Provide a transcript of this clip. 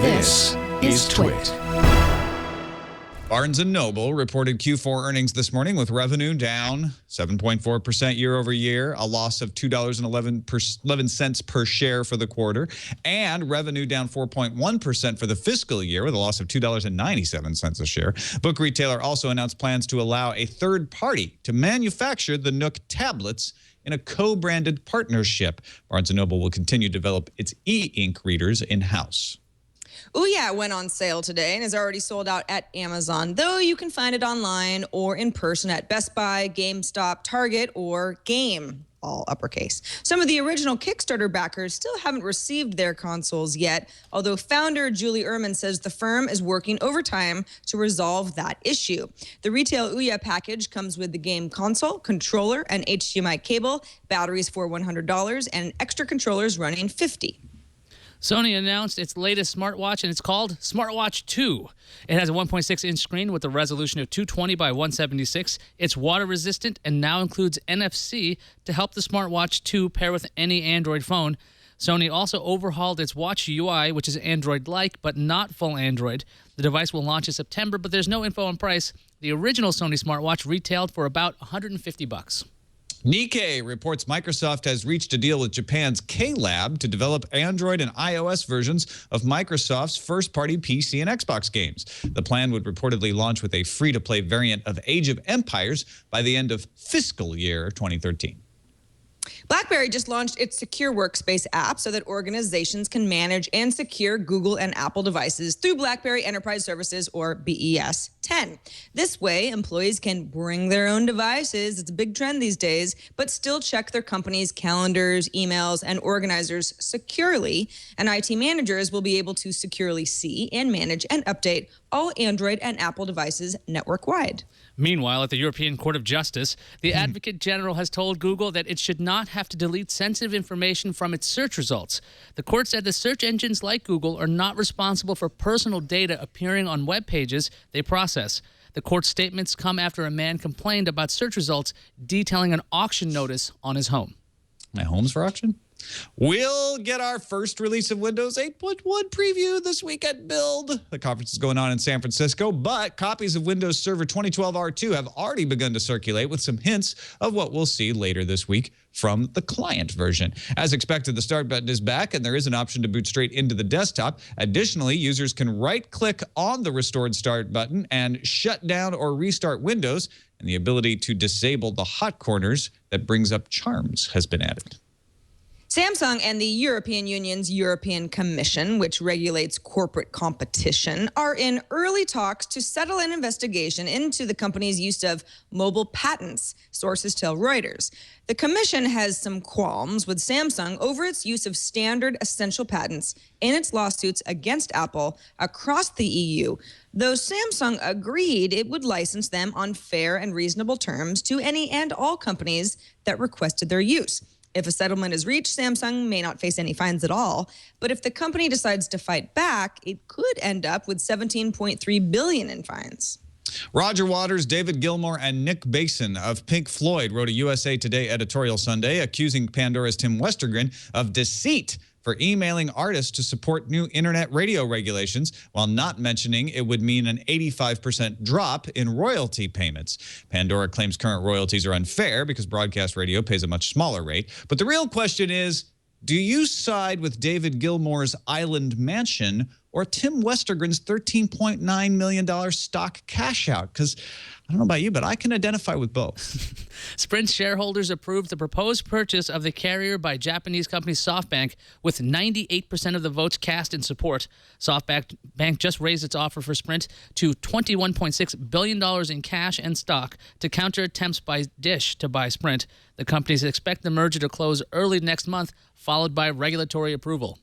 This is Twit. Barnes & Noble reported Q4 earnings this morning with revenue down 7.4% year over year, a loss of $2.11 per share for the quarter, and revenue down 4.1% for the fiscal year with a loss of $2.97 a share. Book retailer also announced plans to allow a third party to manufacture the Nook tablets in a co-branded partnership. Barnes & Noble will continue to develop its e-ink readers in-house. Ouya went on sale today and is already sold out at Amazon, though you can find it online or in person at Best Buy, GameStop, Target, or Game, all uppercase. Some of the original Kickstarter backers still haven't received their consoles yet, although founder Julie Ehrman says the firm is working overtime to resolve that issue. The retail Ouya package comes with the game console, controller, and HDMI cable, batteries for $100, and extra controllers running $50. Sony announced its latest smartwatch, and it's called Smartwatch 2. It has a 1.6-inch screen with a resolution of 220 by 176. It's water-resistant and now includes NFC to help the Smartwatch 2 pair with any Android phone. Sony also overhauled its watch UI, which is Android-like but not full Android. The device will launch in September, but there's no info on price. The original Sony smartwatch retailed for about $150. Nikkei reports Microsoft has reached a deal with Japan's K-Lab to develop Android and iOS versions of Microsoft's first-party PC and Xbox games. The plan would reportedly launch with a free-to-play variant of Age of Empires by the end of fiscal year 2013. BlackBerry just launched its Secure Workspace app so that organizations can manage and secure Google and Apple devices through BlackBerry Enterprise Services, or BES 10. This way, employees can bring their own devices, it's a big trend these days, but still check their company's calendars, emails, and organizers securely. And IT managers will be able to securely see and manage and update all Android and Apple devices network-wide. Meanwhile, at the European Court of Justice, the Advocate General has told Google that it should not have to delete sensitive information from its search results. The court said the search engines like Google are not responsible for personal data appearing on web pages they process. The court's statements come after a man complained about search results detailing an auction notice on his home. My home's for auction? We'll get our first release of Windows 8.1 preview this week at Build. The conference is going on in San Francisco, but copies of Windows Server 2012 R2 have already begun to circulate with some hints of what we'll see later this week from the client version. As expected, the Start button is back, and there is an option to boot straight into the desktop. Additionally, users can right-click on the restored Start button and shut down or restart Windows, and the ability to disable the hot corners that brings up charms has been added. Samsung and the European Union's European Commission, which regulates corporate competition, are in early talks to settle an investigation into the company's use of mobile patents, sources tell Reuters. The Commission has some qualms with Samsung over its use of standard essential patents in its lawsuits against Apple across the EU, though Samsung agreed it would license them on fair and reasonable terms to any and all companies that requested their use. If a settlement is reached, Samsung may not face any fines at all, but if the company decides to fight back, it could end up with $17.3 billion in fines. Roger Waters, David Gilmour, and Nick Basin of Pink Floyd wrote a USA Today editorial Sunday accusing Pandora's Tim Westergren of deceit for emailing artists to support new internet radio regulations while not mentioning it would mean an 85% drop in royalty payments. Pandora claims current royalties are unfair because broadcast radio pays a much smaller rate. But the real question is, do you side with David Gilmour's Island Mansion or Tim Westergren's $13.9 million stock cash out? Because I don't know about you, but I can identify with both. Sprint shareholders approved the proposed purchase of the carrier by Japanese company SoftBank with 98% of the votes cast in support. SoftBank just raised its offer for Sprint to $21.6 billion in cash and stock to counter attempts by Dish to buy Sprint. The companies expect the merger to close early next month, followed by regulatory approval.